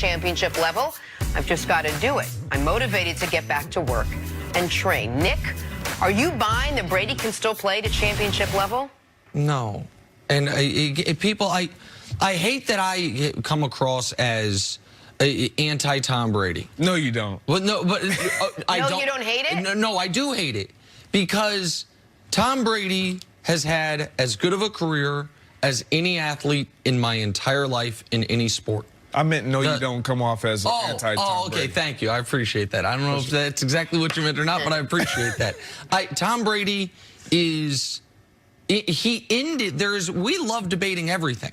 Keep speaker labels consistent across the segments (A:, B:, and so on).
A: championship level. I've just got to do it. I'm motivated to get back to work and train. Nick, are you buying that Brady can still play to championship level?
B: No. And people, I hate that I come across as anti-Tom Brady.
C: No, you don't.
B: Well, no, but I don't.
A: You don't hate it?
B: No, I do hate it because Tom Brady has had as good of a career as any athlete in my entire life in any sport.
C: I meant no, you don't come off as anti-Tom
B: Oh, okay,
C: Brady.
B: thank you. I appreciate that. I don't know if that's exactly what you meant or not, but I appreciate that. Tom Brady is, he ended, we love debating everything.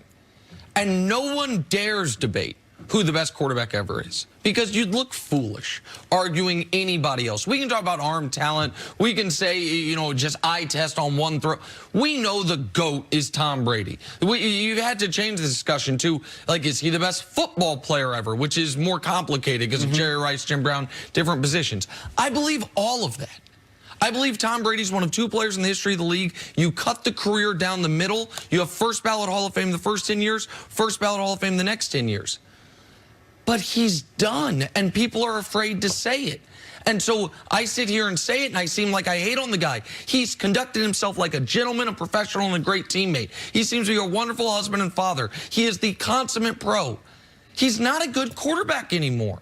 B: And no one dares debate who the best quarterback ever is, because you'd look foolish arguing anybody else. We can talk about arm talent. We can say, you know, just eye test on one throw. We know the GOAT is Tom Brady. You've had to change the discussion to, like, is he the best football player ever, which is more complicated because of Jerry Rice, Jim Brown, different positions. I believe all of that. I believe Tom Brady's one of two players in the history of the league. You cut the career down the middle. You have first ballot Hall of Fame the first 10 years, first ballot Hall of Fame the next 10 years. But he's done, and people are afraid to say it. And so I sit here and say it, and I seem like I hate on the guy. He's conducted himself like a gentleman, a professional, and a great teammate. He seems to be a wonderful husband and father. He is the consummate pro. He's not a good quarterback anymore.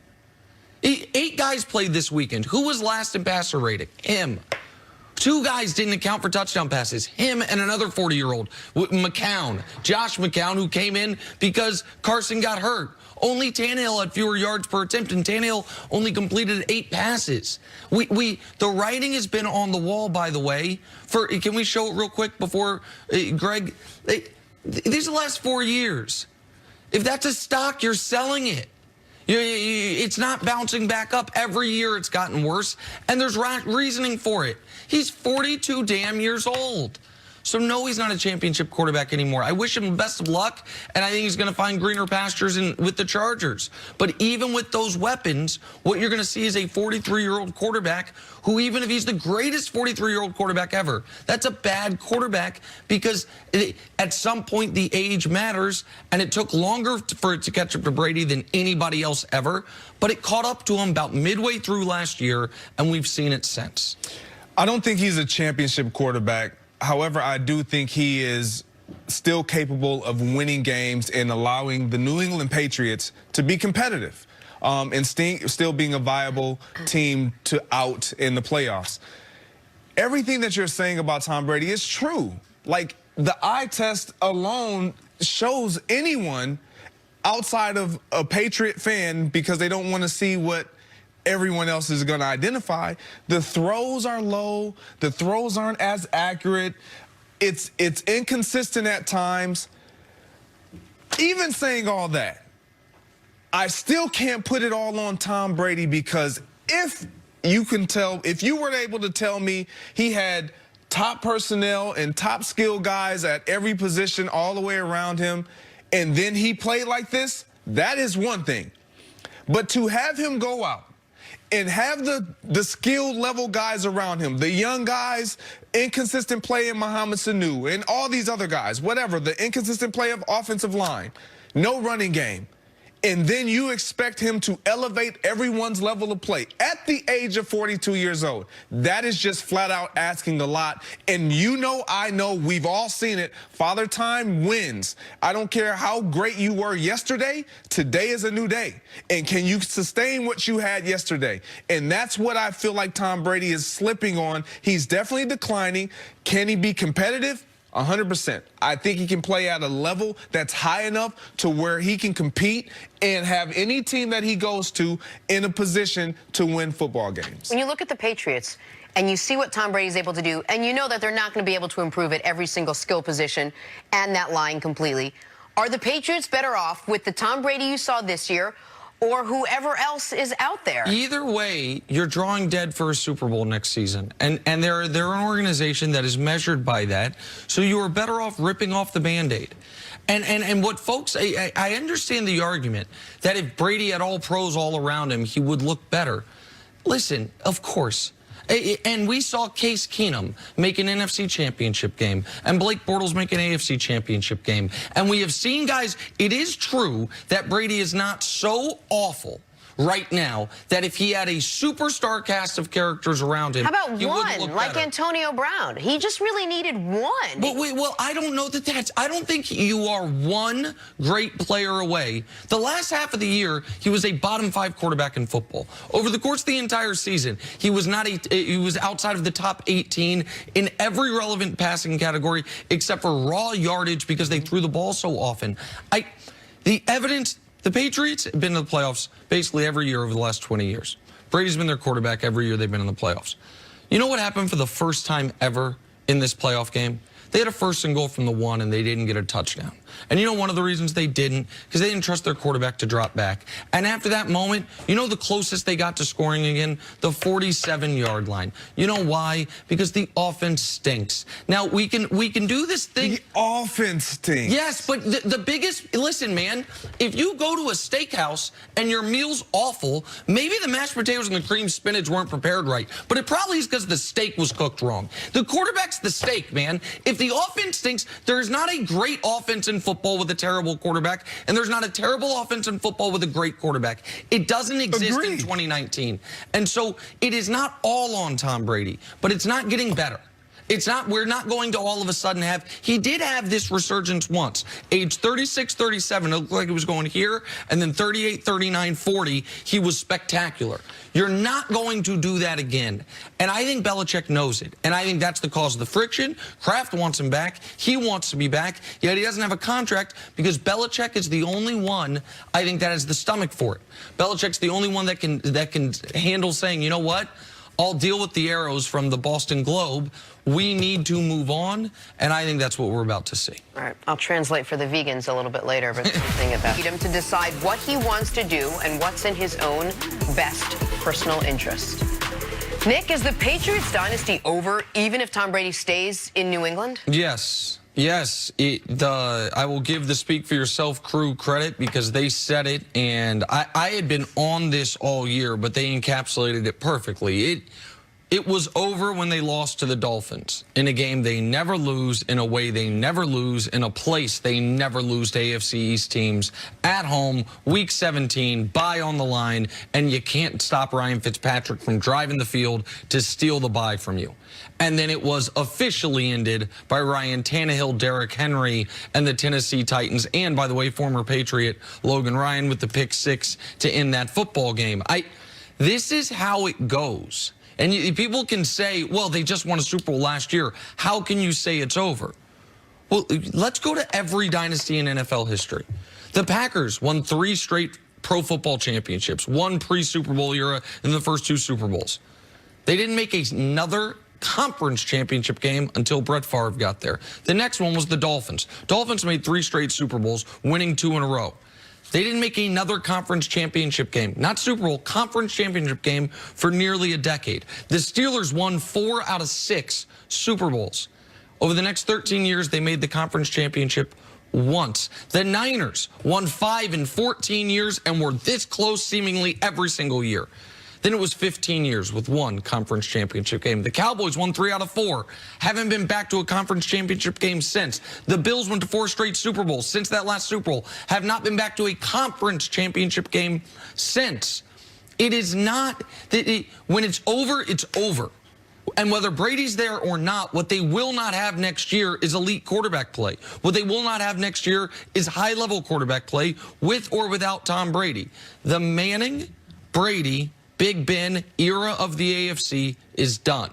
B: 8 guys played this weekend. Who was last in passer rating? Him. 2 guys didn't account for touchdown passes. Him and another 40-year-old, McCown, Josh McCown, who came in because Carson got hurt. Only Tannehill had fewer yards per attempt, and Tannehill only completed 8 passes. The writing has been on the wall, by the way. Can we show it real quick before, Greg? These are the last 4 years. If that's a stock, you're selling it. It's not bouncing back up. Every year it's gotten worse, and there's reasoning for it. He's 42 damn years old. So no, he's not a championship quarterback anymore. I wish him the best of luck, and I think he's going to find greener pastures with the Chargers. But even with those weapons, what you're going to see is a 43-year-old quarterback who, even if he's the greatest 43-year-old quarterback ever, that's a bad quarterback because at some point the age matters, and it took longer for it to catch up to Brady than anybody else ever. But it caught up to him about midway through last year, and we've seen it since.
C: I don't think he's a championship quarterback. However, I do think he is still capable of winning games and allowing the New England Patriots to be competitive and still being a viable team to out in the playoffs. Everything that you're saying about Tom Brady is true. Like, the eye test alone shows anyone outside of a Patriot fan, because they don't want to see what everyone else is going to identify. The throws are low. The throws aren't as accurate. It's inconsistent at times. Even saying all that, I still can't put it all on Tom Brady, because if you were able to tell me he had top personnel and top skill guys at every position all the way around him, and then he played like this, that is one thing. But to have him go out and have the skill level guys around him, the young guys, inconsistent play in Mohamed Sanu, and all these other guys, whatever, the inconsistent play of offensive line, no running game, and then you expect him to elevate everyone's level of play at the age of 42 years old. That is just flat out asking a lot. And you know, I know, we've all seen it. Father Time wins. I don't care how great you were yesterday. Today is a new day. And can you sustain what you had yesterday? And that's what I feel like Tom Brady is slipping on. He's definitely declining. Can he be competitive? 100%. I think he can play at a level that's high enough to where he can compete and have any team that he goes to in a position to win football games.
A: When you look at the Patriots and you see what Tom Brady's able to do, and you know that they're not going to be able to improve at every single skill position and that line completely, are the Patriots better off with the Tom Brady you saw this year or whoever else is out there?
B: Either way, you're drawing dead for a Super Bowl next season. And they're an organization that is measured by that. So you are better off ripping off the Band-Aid. And what folks, I understand the argument that if Brady had all pros all around him, he would look better. Listen, of course. And we saw Case Keenum make an NFC championship game, and Blake Bortles make an AFC championship game. And we have seen guys, it is true that Brady is not so awful right now that if he had a superstar cast of characters around him,
A: how about
B: he
A: one,
B: would look
A: like
B: better.
A: Antonio Brown? He just really needed one.
B: But well, I don't know that I don't think you are one great player away. The last half of the year, he was a bottom 5 quarterback in football. Over the course of the entire season, he was he was outside of the top 18 in every relevant passing category except for raw yardage because they threw the ball so often. The evidence. The Patriots have been in the playoffs basically every year over the last 20 years. Brady's been their quarterback every year they've been in the playoffs. You know what happened for the first time ever in this playoff game? They had a 1st and goal from the 1, and they didn't get a touchdown. And you know one of the reasons they didn't? Because they didn't trust their quarterback to drop back. And after that moment, you know the closest they got to scoring again? The 47-yard line. You know why? Because the offense stinks. Now, we can do this thing.
C: The offense stinks.
B: Yes, but the biggest, listen, man, if you go to a steakhouse and your meal's awful, maybe the mashed potatoes and the cream spinach weren't prepared right. But it probably is because the steak was cooked wrong. The quarterback's the steak, man. If the offense stinks, there is not a great offense in football with a terrible quarterback, and there's not a terrible offense in football with a great quarterback. It doesn't exist in 2019. And so it is not all on Tom Brady, but it's not getting better. It's not, we're not going to all of a sudden have, he did have this resurgence once. Age 36, 37, it looked like it was going here, and then 38, 39, 40, he was spectacular. You're not going to do that again. And I think Belichick knows it. And I think that's the cause of the friction. Kraft wants him back. He wants to be back, yet he doesn't have a contract because Belichick is the only one, I think, that has the stomach for it. Belichick's the only one that can handle saying, you know what? I'll deal with the arrows from the Boston Globe. We need to move on, and I think that's what we're about to see.
A: All right, I'll translate for the vegans a little bit later, but something about him to decide what he wants to do and what's in his own best personal interest. Nick, is the Patriots dynasty over even if Tom Brady stays in New England?
B: Yes. Yes, I will give the Speak for Yourself crew credit because they said it, and I had been on this all year, but they encapsulated it perfectly. It was over when they lost to the Dolphins in a game they never lose, in a way they never lose, in a place they never lose to AFC East teams, at home, Week 17, bye on the line, and you can't stop Ryan Fitzpatrick from driving the field to steal the bye from you. And then it was officially ended by Ryan Tannehill, Derrick Henry, and the Tennessee Titans, and, by the way, former Patriot Logan Ryan with the pick 6 to end that football game. This is how it goes. And people can say, well, they just won a Super Bowl last year. How can you say it's over? Well, let's go to every dynasty in NFL history. The Packers won 3 straight Pro Football Championships, 1 pre-Super Bowl era in the first 2 Super Bowls. They didn't make another conference championship game until Brett Favre got there. The next one was the Dolphins. Dolphins made 3 straight Super Bowls, winning 2 in a row. They didn't make another conference championship game, not Super Bowl, conference championship game for nearly a decade. The Steelers won 4 out of 6 Super Bowls. Over the next 13 years, they made the conference championship once. The Niners won 5 in 14 years and were this close seemingly every single year. Then it was 15 years with 1 conference championship game. The Cowboys won 3 out of 4. Haven't been back to a conference championship game since. The Bills went to 4 straight Super Bowls since that last Super Bowl. Have not been back to a conference championship game since. It is not, when it's over, it's over. And whether Brady's there or not, what they will not have next year is elite quarterback play. What they will not have next year is high-level quarterback play with or without Tom Brady. The Manning, Brady, Big Ben era of the AFC is done.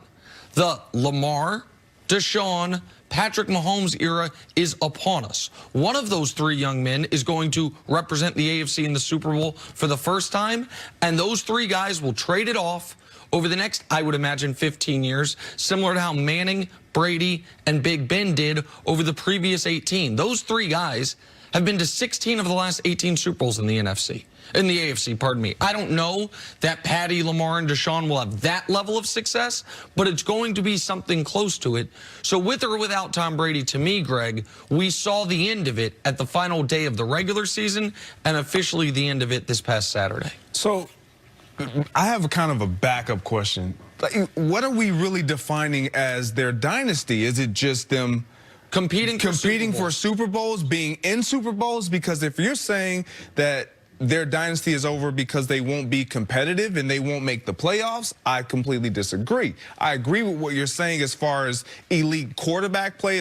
B: The Lamar, Deshaun, Patrick Mahomes era is upon us. One of those 3 young men is going to represent the AFC in the Super Bowl for the first time, and those 3 guys will trade it off over the next, I would imagine, 15 years, similar to how Manning, Brady, and Big Ben did over the previous 18. Those 3 guys have been to 16 of the last 18 Super Bowls in the AFC, pardon me. I don't know that Patty, Lamar, and Deshaun will have that level of success, but it's going to be something close to it. So with or without Tom Brady, to me, Greg, we saw the end of it at the final day of the regular season and officially the end of it this past Saturday.
C: So I have a kind of a backup question. like, what are we really defining as their dynasty? Is it just them
B: competing
C: for Super Bowls, being in Super Bowls? Because if you're saying that their dynasty is over because they won't be competitive and they won't make the playoffs, I completely disagree. I agree with what you're saying as far as elite quarterback play.